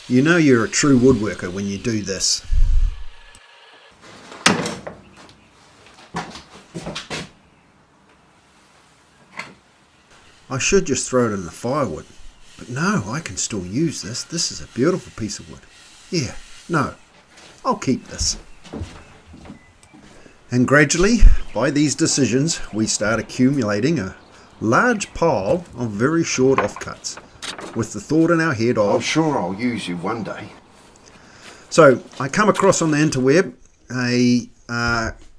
You know you're a true woodworker when you do this. I should just throw it in the firewood, but no, I can still use this. This is a beautiful piece of wood. Yeah, no, I'll keep this. And gradually, by these decisions, we start accumulating a large pile of very short offcuts, with the thought in our head of, I'm sure I'll use you one day. So I come across on the interweb a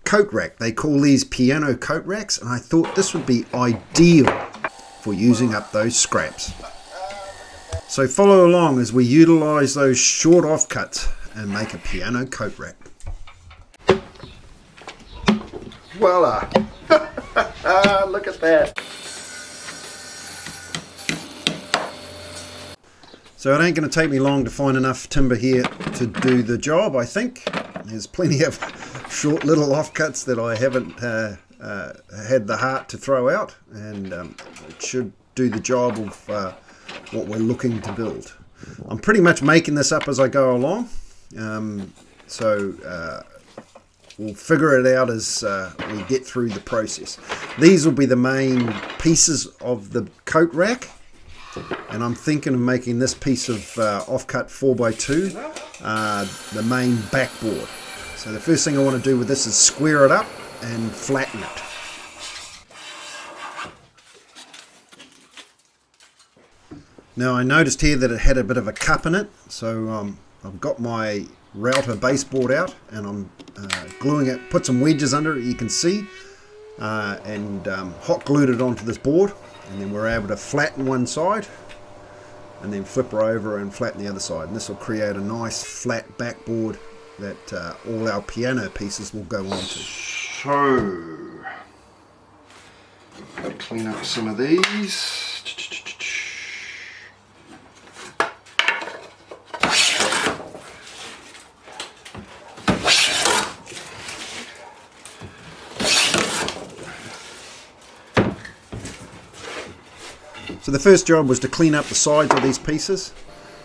coat rack. They call these piano coat racks, and I thought this would be ideal for using up those scraps. So follow along as we utilize those short offcuts and make a piano coat rack. Voila! Look at that! So it ain't going to take me long to find enough timber here to do the job, I think. There's plenty of short little offcuts that I haven't had the heart to throw out, and it should do the job of what we're looking to build. I'm pretty much making this up as I go along, so we'll figure it out as we get through the process. These will be the main pieces of the coat rack, and I'm thinking of making this piece of offcut 4x2 the main backboard. So the first thing I want to do with this is square it up and flatten it. Now I noticed here that it had a bit of a cup in it, so I've got my router baseboard out and I'm gluing it, put some wedges under it, you can see, and hot glued it onto this board, and then we're able to flatten one side and then flip her over and flatten the other side, and this will create a nice flat backboard that all our piano pieces will go onto. So, clean up some of these. So the first job was to clean up the sides of these pieces.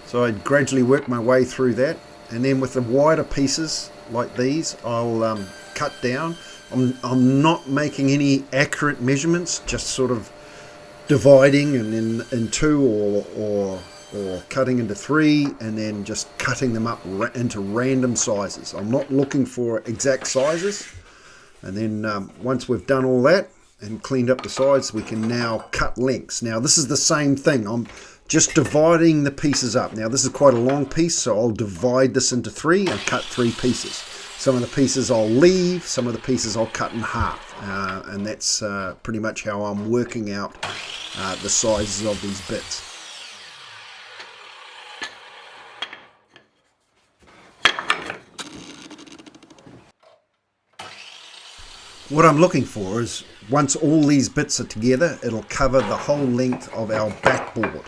So I gradually worked my way through that, and then with the wider pieces like these, I'll cut down. I'm not making any accurate measurements, just sort of dividing and then in two or cutting into three, and then just cutting them up into random sizes. I'm not looking for exact sizes. And then once we've done all that and cleaned up the sides, we can now cut lengths. Now this is the same thing. I'm just dividing the pieces up. Now this is quite a long piece, so I'll divide this into three and cut three pieces. Some of the pieces I'll leave, some of the pieces I'll cut in half, and that's pretty much how I'm working out the sizes of these bits. What I'm looking for is, once all these bits are together, it'll cover the whole length of our backboard,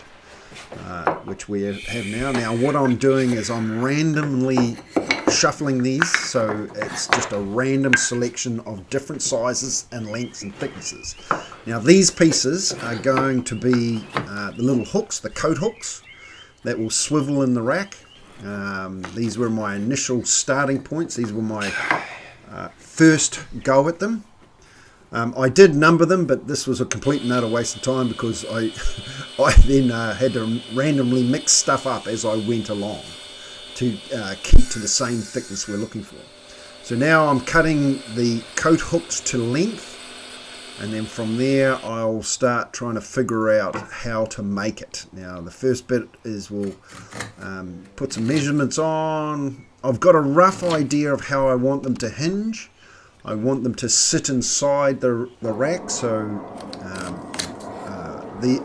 which we have now. Now what I'm doing is I'm randomly shuffling these, so it's just a random selection of different sizes and lengths and thicknesses. Now these pieces are going to be the little hooks, the coat hooks, that will swivel in the rack. These were my initial starting points. These were my first go at them. I did number them, but this was a complete and utter waste of time because I then had to randomly mix stuff up as I went along to keep to the same thickness we're looking for. So now I'm cutting the coat hooks to length, and then from there I'll start trying to figure out how to make it. Now the first bit is we'll put some measurements on. I've got a rough idea of how I want them to hinge. I want them to sit inside the rack, so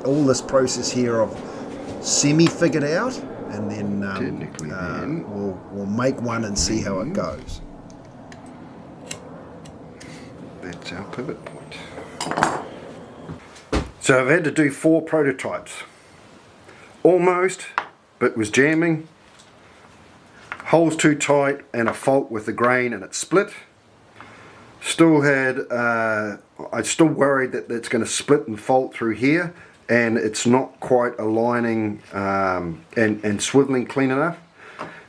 all this process here I've semi-figured out, and then we'll make one and see how it goes. That's our pivot point. So I've had to do 4 prototypes. Almost, but was jamming. Holes too tight and a fault with the grain and it split. Still had, I still worried that it's going to split and fault through here, and it's not quite aligning and swiveling clean enough,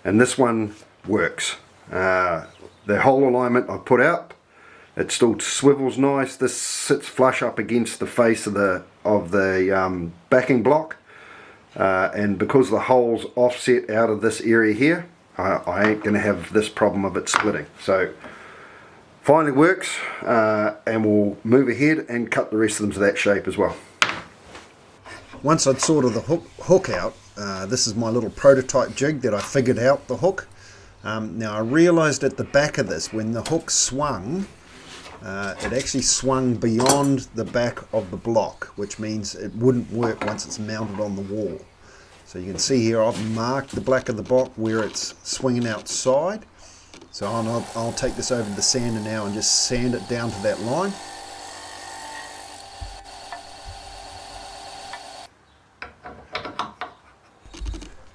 and this one works. The hole alignment I put out, it still swivels nice. This sits flush up against the face of the backing block, and because the hole's offset out of this area here, I ain't going to have this problem of it splitting. So finally works, and we'll move ahead and cut the rest of them to that shape as well. Once I'd sorted the hook out, this is my little prototype jig that I figured out the hook. Now I realized at the back of this, when the hook swung, it actually swung beyond the back of the block, which means it wouldn't work once it's mounted on the wall. So you can see here I've marked the back of the block where it's swinging outside. So I'll take this over to the sander now and just sand it down to that line.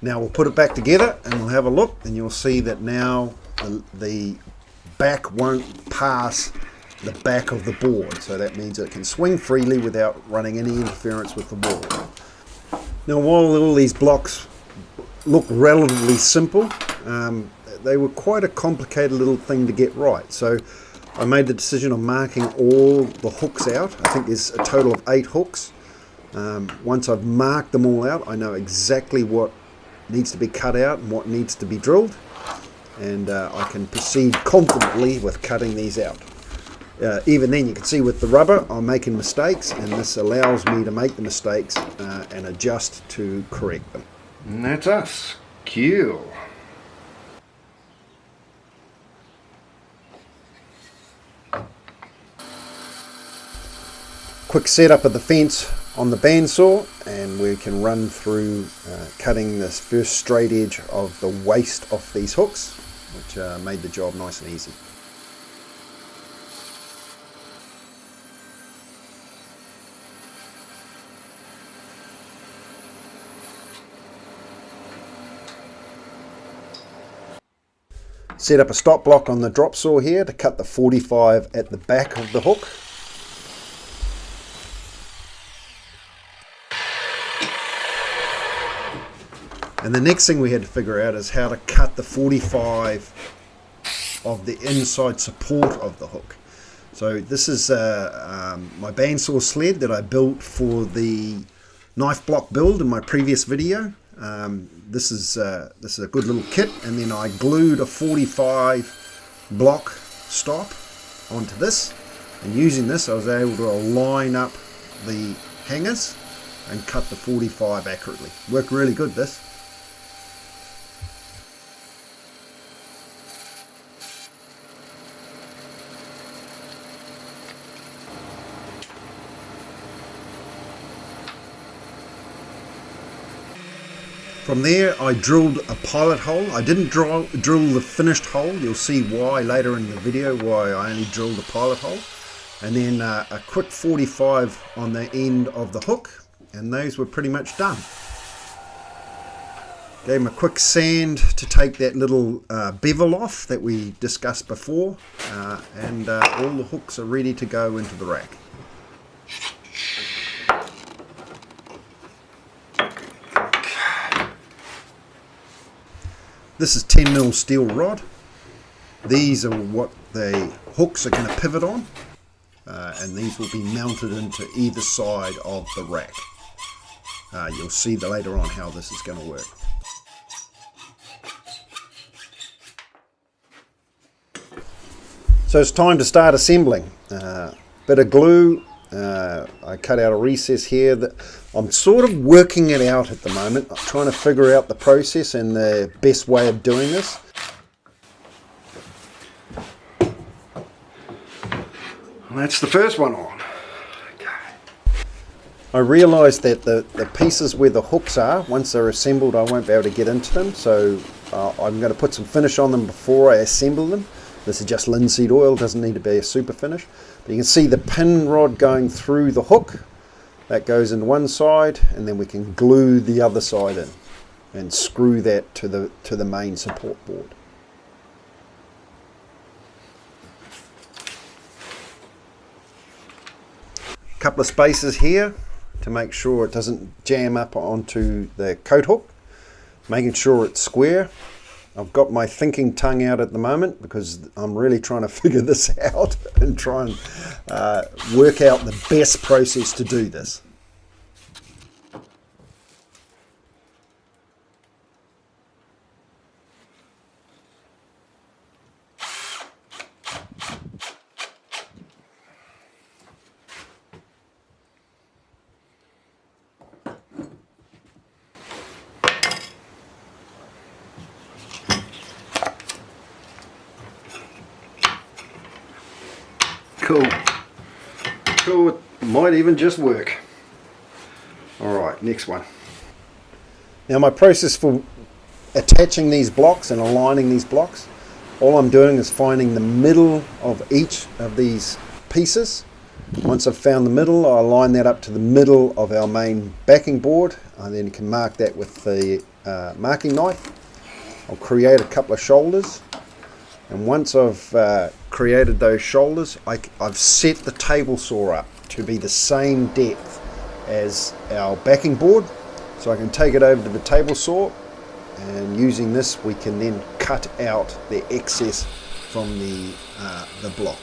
Now we'll put it back together and we'll have a look, and you'll see that now the back won't pass the back of the board. So that means it can swing freely without running any interference with the wall. Now while all these blocks look relatively simple, they were quite a complicated little thing to get right. So I made the decision of marking all the hooks out. I think there's a total of 8 hooks. Once I've marked them all out, I know exactly what needs to be cut out and what needs to be drilled, and I can proceed confidently with cutting these out. Even then, you can see with the rubber I'm making mistakes, and this allows me to make the mistakes and adjust to correct them. And that's us. Cool. Quick setup of the fence on the bandsaw, and we can run through cutting this first straight edge of the waist off these hooks, which made the job nice and easy. Set up a stop block on the drop saw here to cut the 45 at the back of the hook. And the next thing we had to figure out is how to cut the 45 of the inside support of the hook. So this is my bandsaw sled that I built for the knife block build in my previous video. This is a good little kit, and then I glued a 45 block stop onto this, and using this I was able to line up the hangers and cut the 45 accurately. Worked really good, this. From there I drilled a pilot hole. I didn't drill the finished hole. You'll see why later in the video, why I only drilled a pilot hole. And then a quick 45 on the end of the hook, and those were pretty much done. Gave them a quick sand to take that little bevel off that we discussed before, and all the hooks are ready to go into the rack. This is 10mm steel rod. These are what the hooks are going to pivot on, and these will be mounted into either side of the rack. You'll see later on how this is going to work. So it's time to start assembling. Bit of glue. I cut out a recess here. That I'm sort of working it out at the moment. I'm trying to figure out the process and the best way of doing this. And that's the first one on. I realised that the pieces where the hooks are, once they're assembled, I won't be able to get into them. So I'm going to put some finish on them before I assemble them. This is just linseed oil, doesn't need to be a super finish. But you can see the pin rod going through the hook. That goes in one side, and then we can glue the other side in and screw that to the main support board. Couple of spaces here to make sure it doesn't jam up onto the coat hook, making sure it's square. I've got my thinking tongue out at the moment because I'm really trying to figure this out and try and work out the best process to do this. Cool, it might even just work. Alright, next one. Now my process for attaching these blocks and aligning these blocks, all I'm doing is finding the middle of each of these pieces. Once I've found the middle, I align that up to the middle of our main backing board. I then can mark that with the marking knife. I'll create a couple of shoulders. And once I've created those shoulders, I've set the table saw up to be the same depth as our backing board. So I can take it over to the table saw, and using this we can then cut out the excess from the block.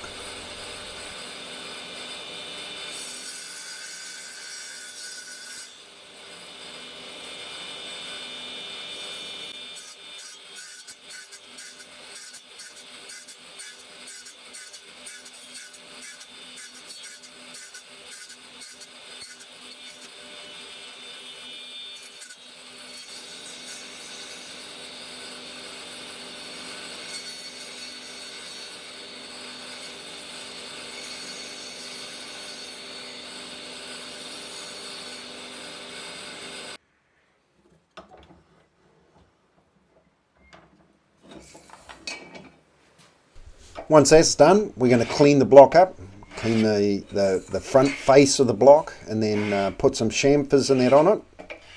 Once that's done, we're going to clean the block up, clean the front face of the block, and then put some chamfers and that on it,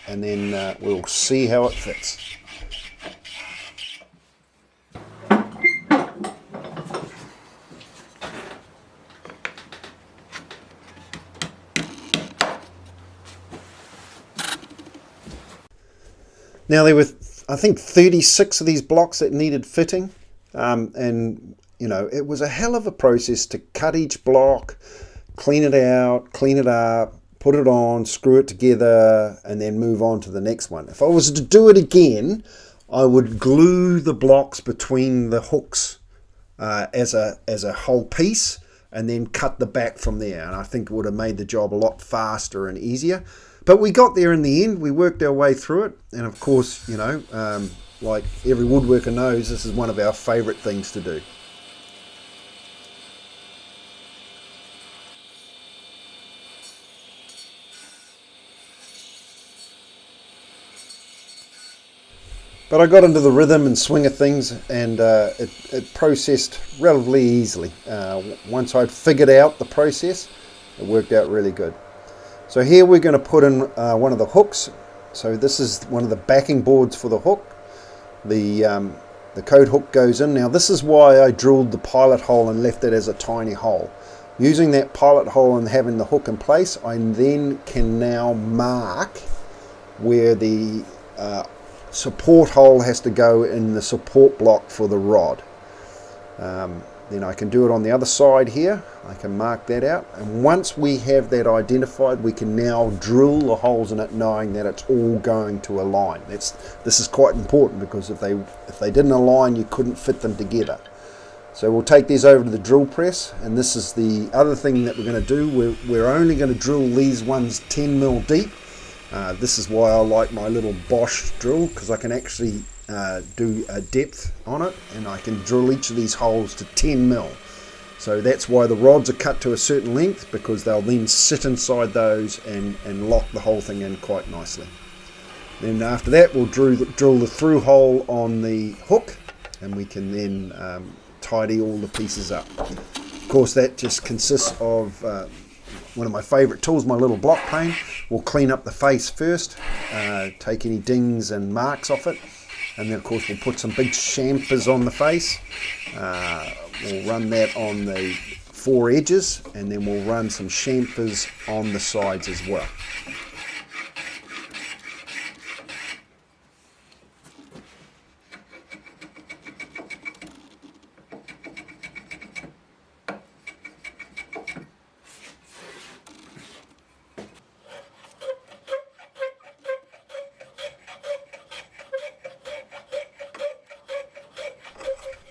and then we'll see how it fits. Now there were, I think, 36 of these blocks that needed fitting, and you know, it was a hell of a process to cut each block, clean it out, clean it up, put it on, screw it together, and then move on to the next one. If I was to do it again, I would glue the blocks between the hooks as a whole piece, and then cut the back from there. And I think it would have made the job a lot faster and easier. But we got there in the end. We worked our way through it, and of course, you know, like every woodworker knows, this is one of our favourite things to do. But I got into the rhythm and swing of things, and it processed relatively easily. Once I'd figured out the process, it worked out really good. So here we're going to put in one of the hooks. So this is one of the backing boards for the hook. The coat hook goes in. Now this is why I drilled the pilot hole and left it as a tiny hole. Using that pilot hole and having the hook in place, I then can now mark where the support hole has to go in the support block for the rod. Then I can do it on the other side here. I can mark that out, and once we have that identified, we can now drill the holes in it, knowing that it's all going to align. This is quite important, because if they didn't align, you couldn't fit them together. So we'll take these over to the drill press, and this is the other thing that we're going to do. We're only going to drill these ones 10 mil deep. This is why I like my little Bosch drill, because I can actually do a depth on it, and I can drill each of these holes to 10 mil. So that's why the rods are cut to a certain length, because they'll then sit inside those and lock the whole thing in quite nicely. Then after that, we'll drill the through hole on the hook, and we can then tidy all the pieces up. Of course, that just consists of one of my favourite tools, my little block plane. We'll clean up the face first, take any dings and marks off it, and then of course we'll put some big chamfers on the face. We'll run that on the 4 edges, and then we'll run some chamfers on the sides as well.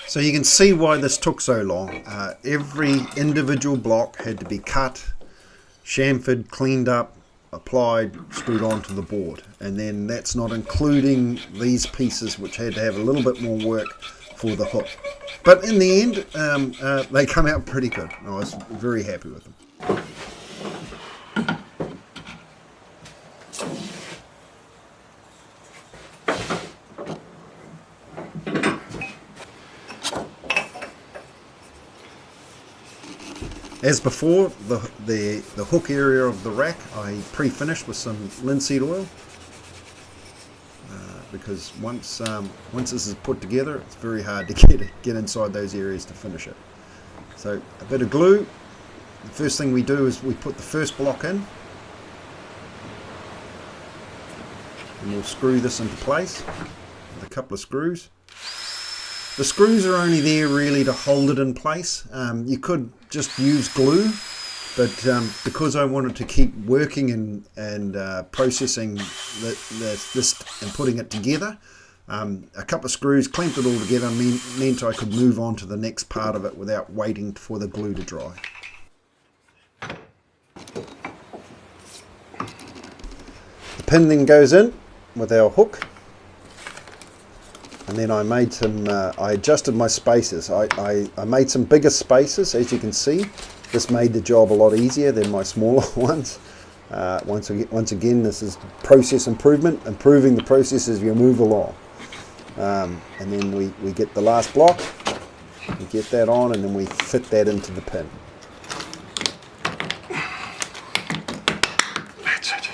So you can see why this took so long. Every individual block had to be cut, chamfered, cleaned up, applied, screwed onto the board. And then that's not including these pieces which had to have a little bit more work for the hook. But in the end, they come out pretty good. I was very happy with them. As before, the hook area of the rack I pre-finished with some linseed oil, because once this is put together, it's very hard to get inside those areas to finish it. So a bit of glue. The first thing we do is we put the first block in, and we'll screw this into place with a couple of screws. The screws are only there really to hold it in place. You could just use glue, but because I wanted to keep working and processing this and putting it together, a couple of screws clamped it all together meant I could move on to the next part of it without waiting for the glue to dry. The pin then goes in with our hook. And then I made some, I adjusted my spaces. I made some bigger spaces, as you can see. This made the job a lot easier than my smaller ones. Once again, this is process improvement, improving the process as you move along. And then we get the last block, we get that on, and then we fit that into the pin. That's it.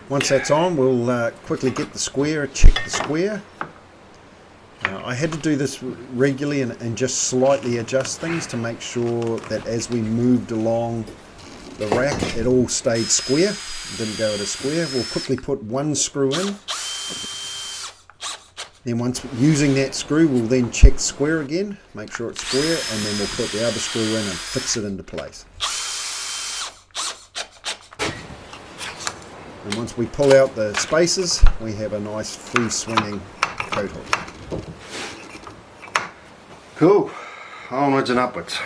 Once that's on, we'll quickly get the square, check the square. I had to do this regularly and just slightly adjust things to make sure that as we moved along the rack, it all stayed square, didn't go at a square. We'll quickly put one screw in. Then once using that screw, we'll then check square again, make sure it's square, and then we'll put the other screw in and fix it into place. And once we pull out the spaces, we have a nice free swinging coat hook. Cool. Onwards and upwards.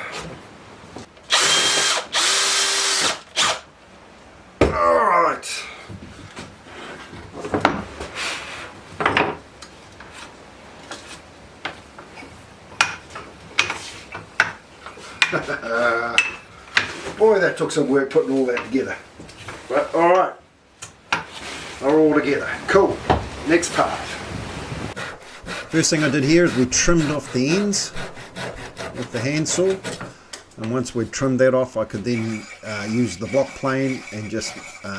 Alright. Boy, that took some work putting all that together. But alright. Are all together. Cool. Next part. First thing I did here is we trimmed off the ends with the handsaw, and once we'd trimmed that off, I could then use the block plane and just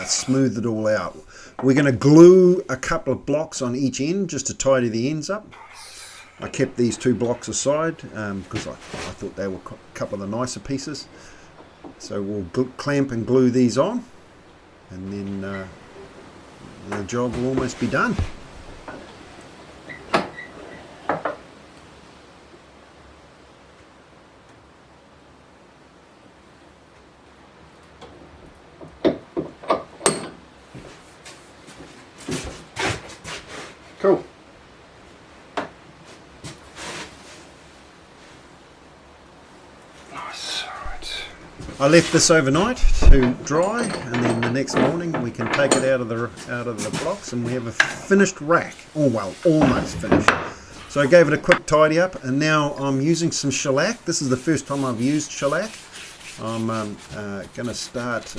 smooth it all out. We're going to glue a couple of blocks on each end just to tidy the ends up. I kept these 2 blocks aside because I thought they were a couple of the nicer pieces. So we'll clamp and glue these on, and then the job will almost be done. Cool. Nice. Alright. I left this overnight to dry, and then the next morning we can take it out of the blocks, and we have a finished rack. Oh well, almost finished. So I gave it a quick tidy up, and now I'm using some shellac. This is the first time I've used shellac. I'm going to start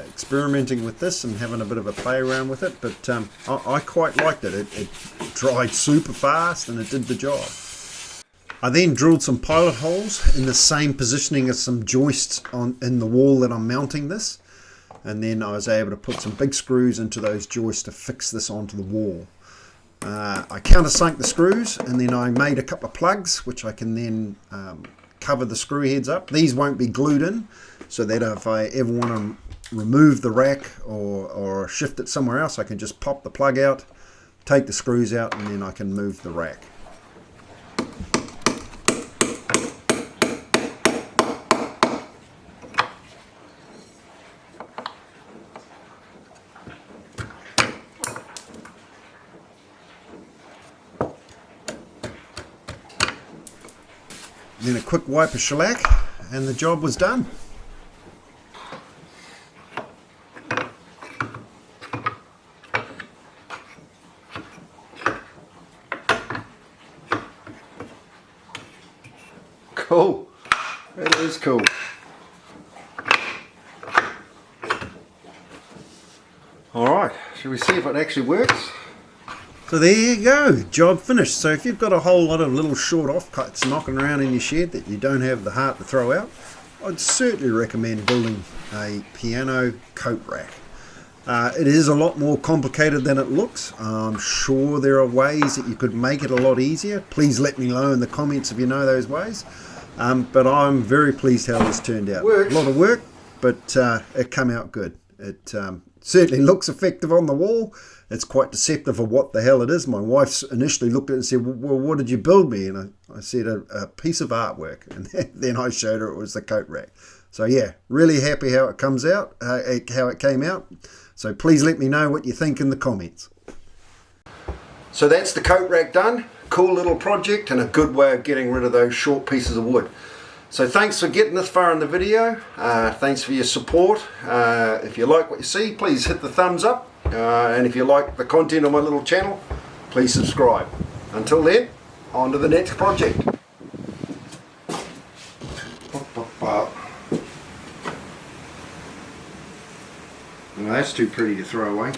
experimenting with this and having a bit of a play around with it, but I quite liked it. It dried super fast and it did the job. I then drilled some pilot holes in the same positioning as some joists in the wall that I'm mounting this. and then I was able to put some big screws into those joists to fix this onto the wall. I countersunk the screws, and then I made a couple of plugs which I can then cover the screw heads up. These won't be glued in, so that if I ever want to remove the rack or shift it somewhere else, I can just pop the plug out, take the screws out, and then I can move the rack. Then a quick wipe of shellac and the job was done. Cool. It is cool. Alright, shall we see if it actually works? So there you go, job finished. So if you've got a whole lot of little short offcuts knocking around in your shed that you don't have the heart to throw out, I'd certainly recommend building a piano coat rack. It is a lot more complicated than it looks. I'm sure there are ways that you could make it a lot easier. Please let me know in the comments if you know those ways. But I'm very pleased how this turned out. Works. A lot of work, but it came out good. It certainly looks effective on the wall. It's quite deceptive of what the hell it is. My wife initially looked at it and said, well, what did you build me? And I said, a piece of artwork. And then I showed her it was the coat rack. So yeah, really happy how it comes out, how it came out. So please let me know what you think in the comments. So that's the coat rack done. Cool little project and a good way of getting rid of those short pieces of wood. So thanks for getting this far in the video. Thanks for your support. If you like what you see, please hit the thumbs up. And if you like the content of my little channel, please subscribe. Until then, on to the next project. Well, that's too pretty to throw away.